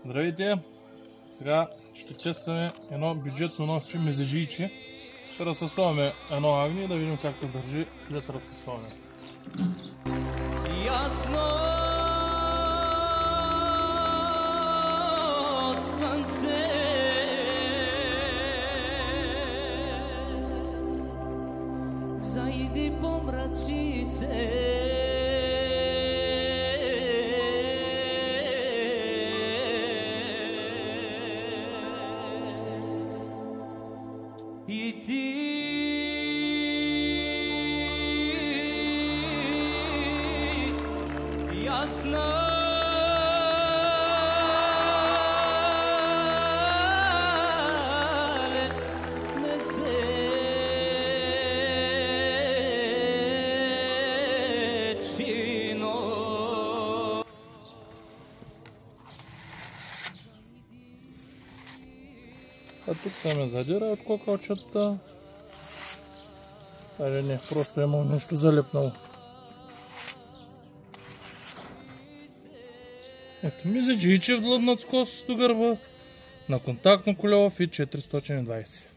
Здравейте! Сега ще тестваме едно бюджетно новче мезеджийче. Ще разфасоваме едно агне и да видим как се държи след разфасоване. Ясно слънце зайди помрачи се и ти ясно А тук се ме задира от кокалчета. Даже не, просто имам нещо залепнало. Ето мезеджийче в длъбнат скос до гърба на контактно колело FIT 420.